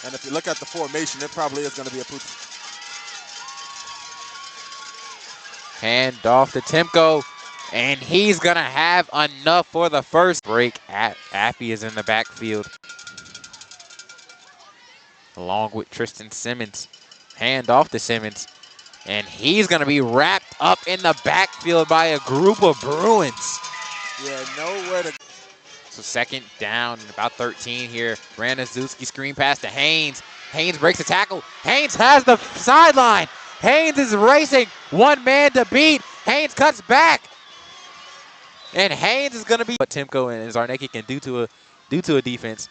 And if you look at the formation, it probably is going to be a pooch. Hand off to Timko, and he's going to have enough for the first break. Appy is in the backfield, along with Tristan Simmons. Hand off to Simmons, and he's going to be wrapped up in the backfield by a group of Bruins. Yeah, nowhere to. So second down, about 13 here. Ranazuski screen pass to Haynes. Haynes breaks the tackle. Haynes has the sideline. Haynes is racing. One man to beat. Haynes cuts back. And Haynes is going to be what Timko and Zarnecki can do to a defense.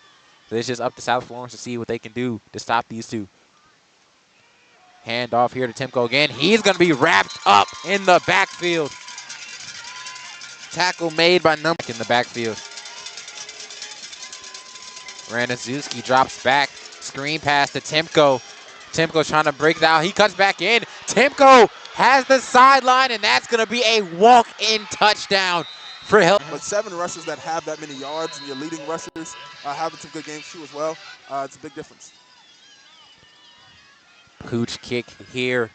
So it's just up to South Florence to see what they can do to stop these two. Hand off here to Timko again. He's going to be wrapped up in the backfield. Tackle made by number in the backfield. Ranazuski drops back. Screen pass to Timko. Timko's trying to break down. He cuts back in. Timko has the sideline, and that's going to be a walk-in touchdown for Hilton. But 7 rushers that have that many yards, and your leading rushers having some good games too as well, it's a big difference. Pooch kick here.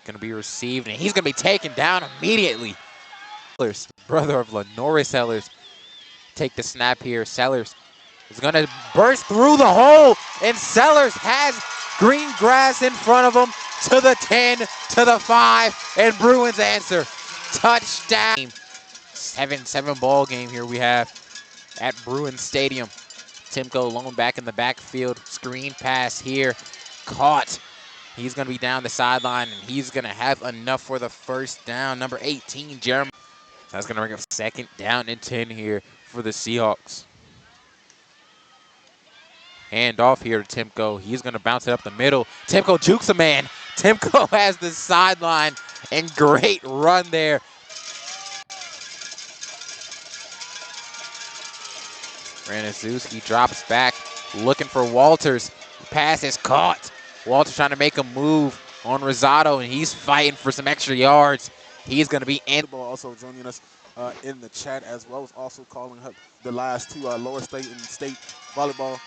Going to be received, and he's going to be taken down immediately. Sellers, brother of Lenore Sellers, take the snap here. Sellers is going to burst through the hole, and Sellers has green grass in front of him to the 10, to the 5, and Bruins answer. Touchdown. 7-7 ball game here we have at Bruins Stadium. Timko lone back in the backfield. Screen pass here. Caught. He's going to be down the sideline, and he's going to have enough for the first down. Number 18, Jeremy. That's going to bring up second down and 10 here for the Seahawks. Hand off here to Timko. He's going to bounce it up the middle. Timko jukes a man. Timko has the sideline, and great run there. Ranazuski drops back, looking for Walters. Pass is caught. Walters trying to make a move on Rosado, and he's fighting for some extra yards. He's going to be in. Also joining us in the chat as well as also calling up the last 2 lower state and state volleyball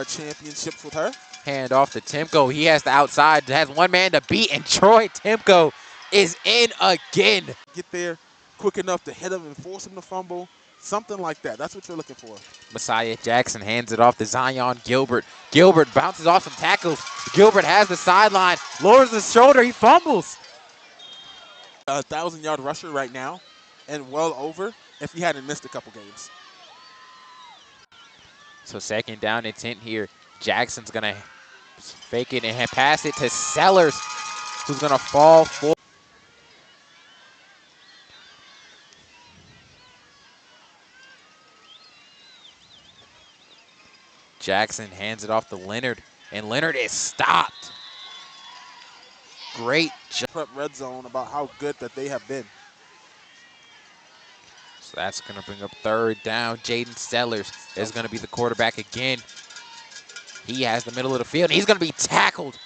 championships with her. Hand off to Timko. He has the outside, has one man to beat, and Troy Timko is in again. Get there quick enough to hit him and force him to fumble. Something like that. That's what you're looking for. Messiah Jackson hands it off to Zion Gilbert. Gilbert bounces off some tackles. Gilbert has the sideline, lowers the shoulder, he fumbles. A 1,000-yard rusher right now, and well over if he hadn't missed a couple games. So second down and 10 here. Jackson's going to fake it and pass it to Sellers, who's going to fall forward. Jackson hands it off to Leonard, and Leonard is stopped. Great job. Prep red zone about how good that they have been. So that's going to bring up third down. Jaden Sellers is going to be the quarterback again. He has the middle of the field, and he's going to be tackled.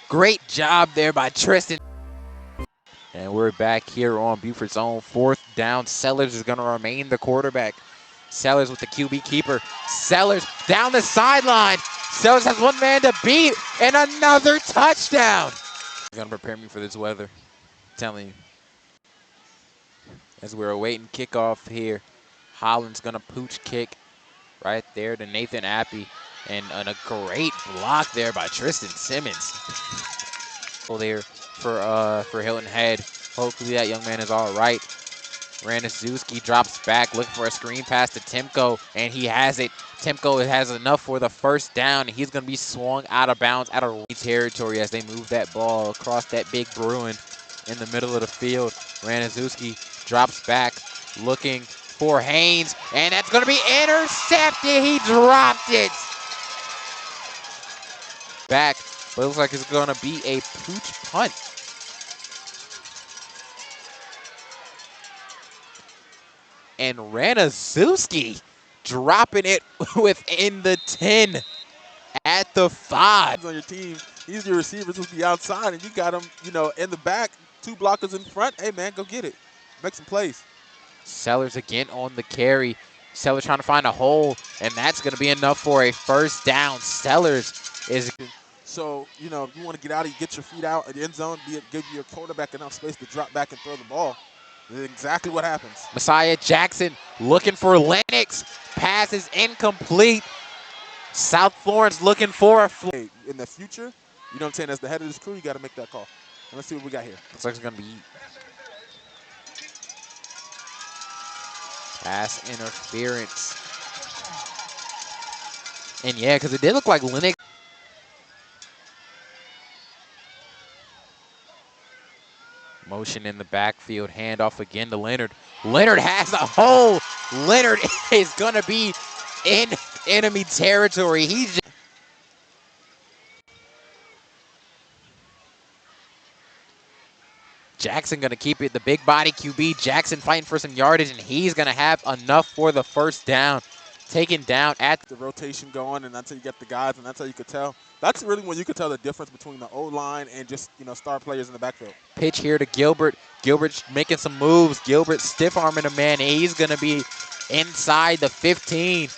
Great job there by Tristan. And we're back here on Beaufort's own fourth down. Sellers is going to remain the quarterback. Sellers with the QB keeper. Sellers down the sideline. Sellers has one man to beat, and another touchdown. He's going to prepare me for this weather. I'm telling you. As we're awaiting kickoff here, Holland's going to pooch kick right there to Nathan Appy. And a great block there by Tristan Simmons. There for Hilton Head. Hopefully that young man is all right. Ranazuski drops back, looking for a screen pass to Timko, and he has it. Timko has enough for the first down, and he's going to be swung out of bounds, out of territory as they move that ball across that big Bruin in the middle of the field. Ranazuski drops back, looking for Haynes, and that's going to be intercepted. He dropped it. Back, but it looks like it's going to be a pooch punt. And Ranazuski dropping it within the 10 at the 5. On your team, he's your receivers will be outside, and you got him, in the back, 2 blockers in front. Hey, man, go get it. Make some plays. Sellers again on the carry. Sellers trying to find a hole, And that's going to be enough for a first down. Sellers is... So, you know, if you want to get out of it, get your feet out in the end zone, give your quarterback enough space to drop back and throw the ball. That's exactly what happens. Messiah Jackson looking for Lennox. Pass is incomplete. South Florence looking for a... Hey, in the future, you know what I'm saying, as the head of this crew, you got to make that call. And let's see what we got here. Looks like it's going to be pass interference. And yeah, because it did look like Lennox. Motion in the backfield, handoff again to Leonard. Leonard has a hole. Leonard is going to be in enemy territory. He's Jackson going to keep it. The big body QB, Jackson fighting for some yardage, and he's going to have enough for the first down. Taken down at the rotation going, and that's how you get the guys, and that's how you could tell. That's really when you could tell the difference between the O-line and just, you know, star players in the backfield. pitch here to Gilbert. Gilbert's making some moves. Gilbert stiff arming a man. He's going to be inside the 15.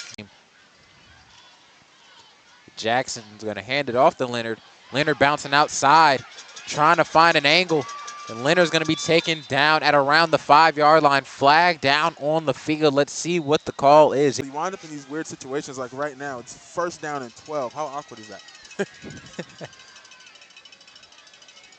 Jackson's going to hand it off to Leonard. Leonard bouncing outside, trying to find an angle. And Leonard's going to be taken down at around the 5-yard line. Flag down on the field. Let's see what the call is. You wind up in these weird situations like right now. It's first down and 12. How awkward is that?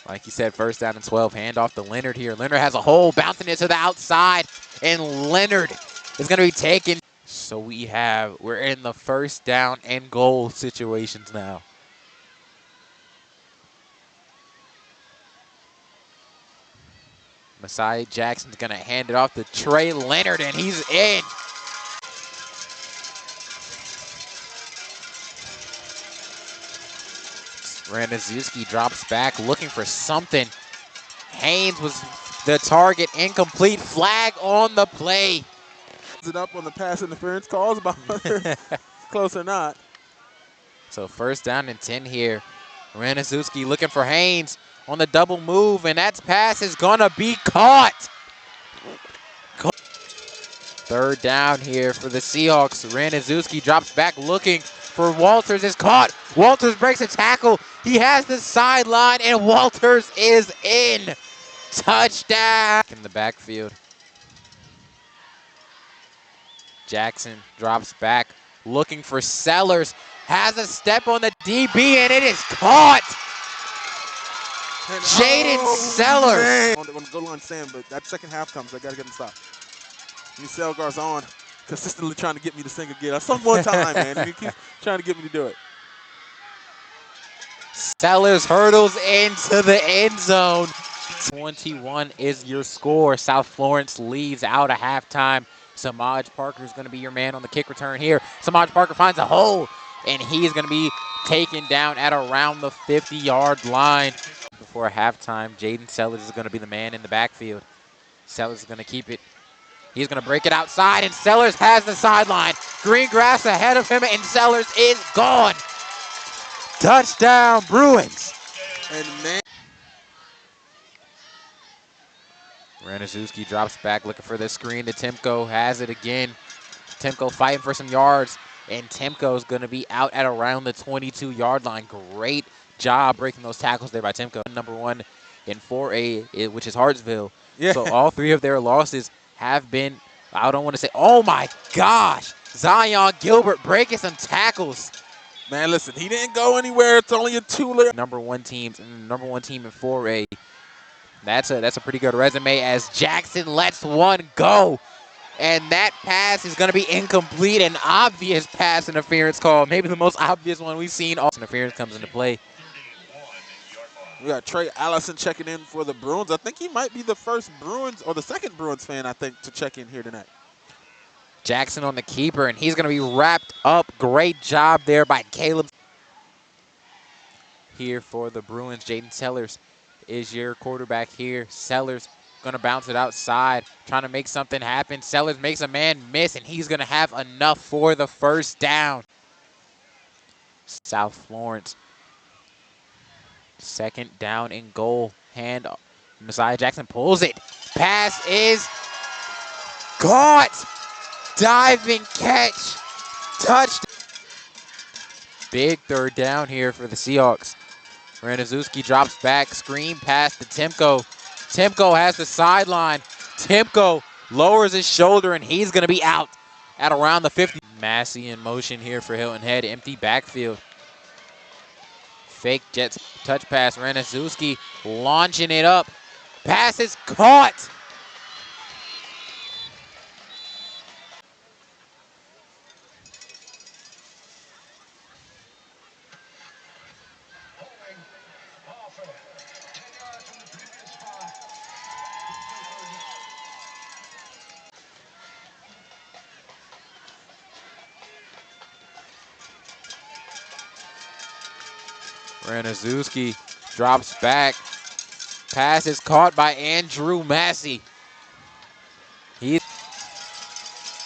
Like you said, first down and 12. Hand off to Leonard here. Leonard has a hole, bouncing it to the outside. And Leonard is going to be taken. So we're in the first down and goal situations now. Messiah Jackson's going to hand it off to Trey Leonard, and he's in. Ranazuski drops back, looking for something. Haynes was the target, incomplete. Flag on the play. It up on the pass interference calls, about close or not. So first down and 10 here. Ranazuski looking for Haynes on the double move, and that pass is gonna be caught. Third down here for the Seahawks. Ranazuski drops back looking for Walters, is caught. Walters breaks a tackle. He has the sideline, and Walters is in. Touchdown. In the backfield. Jackson drops back looking for Sellers. Has a step on the DB, and it is caught. Jaden Sellers. On the goal line stand, but that second half comes. I got to get him stopped. Michelle Garzon consistently trying to get me to sing again. Some more time, man. He keeps trying to get me to do it. Sellers hurdles into the end zone. 21 is your score. South Florence leads out at halftime. Samaj Parker is going to be your man on the kick return here. Samaj Parker finds a hole, and he is going to be taken down at around the 50-yard line. Before halftime, Jaden Sellers is going to be the man in the backfield. Sellers is going to keep it. He's going to break it outside, and Sellers has the sideline. Green grass ahead of him, and Sellers is gone. Touchdown, Bruins. And man, Ranazuski drops back looking for the screen to Timko. Has it again. Timko fighting for some yards, and Timko is going to be out at around the 22-yard line. Great job breaking those tackles there by Timko. Number 1 in 4A, which is Hartsville. yeah. So all 3 of their losses have been, I don't want to say, oh my gosh, Zion Gilbert breaking some tackles. Man, listen, he didn't go anywhere. It's only a 2-layer. Number one team in 4A. That's a pretty good resume as Jackson lets one go. And that pass is going to be incomplete. An obvious pass interference call. Maybe the most obvious one we've seen. All interference comes into play. We got Trey Allison checking in for the Bruins. I think he might be the first Bruins or the second Bruins fan, I think, to check in here tonight. Jackson on the keeper, and he's going to be wrapped up. Great job there by Caleb. Here for the Bruins, Jaden Sellers is your quarterback here. Sellers going to bounce it outside, trying to make something happen. Sellers makes a man miss, and he's going to have enough for the first down. South Florence. Second down and goal. Hand off. Messiah Jackson pulls it. Pass is caught. Diving catch Touched. Big third down here for the Seahawks. Ranazuski drops back, screen pass to Timko. Timko has the sideline. Timko lowers his shoulder, and he's going to be out at around the 50. Massey in motion here for Hilton Head. Empty backfield. Fake Jets touch pass. Ranazuski launching it up. Pass is caught. Ranazuski drops back. Pass is caught by Andrew Massey.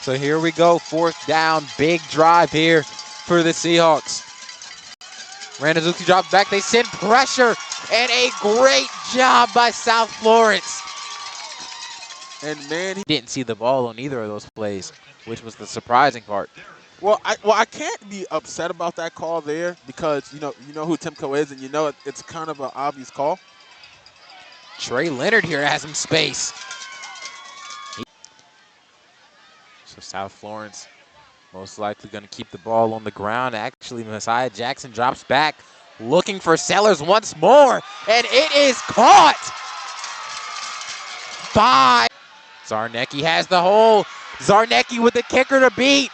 So here we go, fourth down, big drive here for the Seahawks. Ranazuski drops back, they send pressure, and a great job by South Florence. And man, he didn't see the ball on either of those plays, which was the surprising part. Well, I can't be upset about that call there because you know who Timko is, and it's kind of an obvious call. Trey Leonard here has some space. So South Florence most likely going to keep the ball on the ground. Actually, Messiah Jackson drops back, looking for Sellers once more, and it is caught by Zarnecki. Has the hole. Zarnecki with the kicker to beat.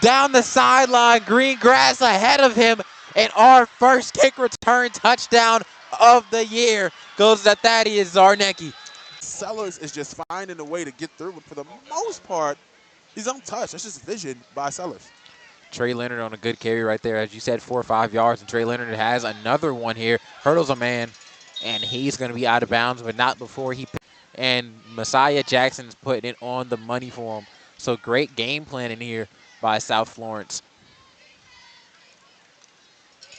Down the sideline, green grass ahead of him, and our first kick return touchdown of the year goes to Thaddeus Zarnecki. Sellers is just finding a way to get through, but for the most part, he's untouched. That's just vision by Sellers. Trey Leonard on a good carry right there. As you said, 4 or 5 yards, and Trey Leonard has another one here. Hurdles a man, and he's going to be out of bounds, but not before he. And Messiah Jackson's putting it on the money for him. So great game planning here by South Florence.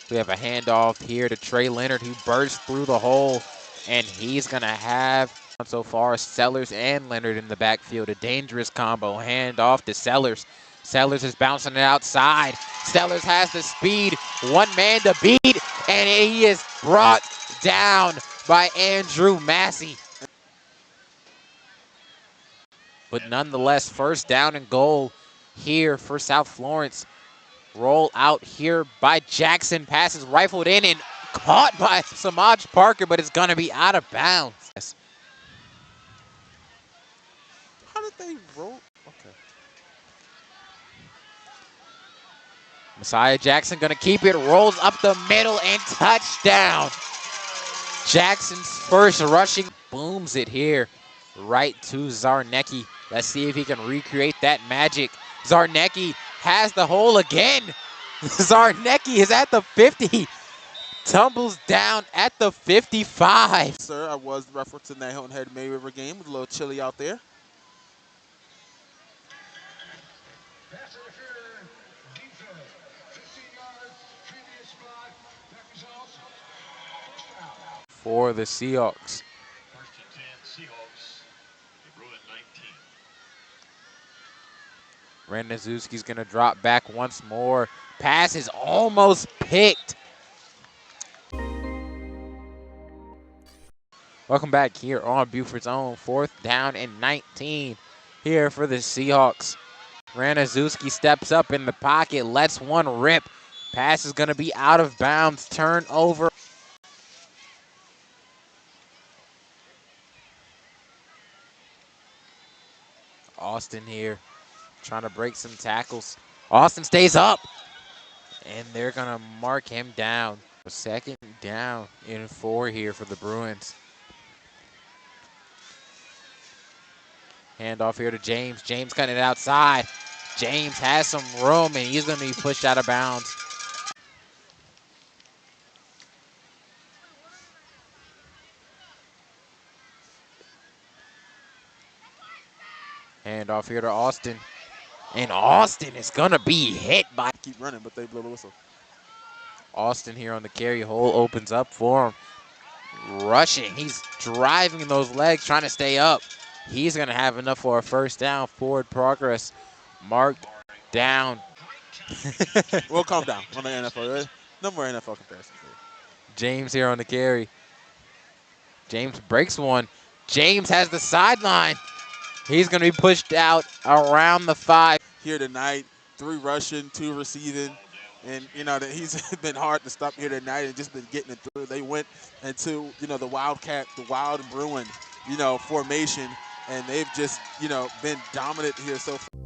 We have a handoff here to Trey Leonard, who bursts through the hole, and he's going to have so far Sellers and Leonard in the backfield. A dangerous combo. Handoff to Sellers. Sellers is bouncing it outside. Sellers has the speed. One man to beat, and he is brought down by Andrew Massey. But nonetheless, first down and goal here for South Florence. Roll out here by Jackson. Passes rifled in and caught by Samaj Parker, but it's going to be out of bounds. How did they roll? Okay. Messiah Jackson going to keep it. Rolls up the middle and touchdown. Jackson's first rushing. Booms it here right to Zarnecki. Let's see if he can recreate that magic. Zarnecki has the hole again. Zarnecki is at the 50. Tumbles down at the 55. Sir, I was referencing that Hilton Head May River game. It was a little chilly out there. For the Seahawks. First and 10, Seahawks. They rule at 19. Ranazuski's going to drop back once more. Pass is almost picked. Welcome back here on Beaufort's own 4th down and 19 here for the Seahawks. Ranazuski steps up in the pocket, lets one rip. Pass is going to be out of bounds. Turnover. Austin here trying to break some tackles. Austin stays up, and they're going to mark him down. Second down and 4 here for the Bruins. Handoff here to James. James cutting it outside. James has some room, and he's going to be pushed out of bounds. Handoff here to Austin. And Austin is going to be hit by. Keep running, but they blow the whistle. Austin here on the carry. Hole opens up for him. Rushing. He's driving those legs, trying to stay up. He's going to have enough for a first down. Forward progress marked down. Well, calm down on the NFL. No more NFL comparisons there. James here on the carry. James breaks one. James has the sideline. He's going to be pushed out around the 5. Here tonight, 3 rushing, 2 receiving. And, that he's been hard to stop here tonight and just been getting it through. They went into, the Wildcat, the Wild and Bruin, formation. And they've just, been dominant here so far.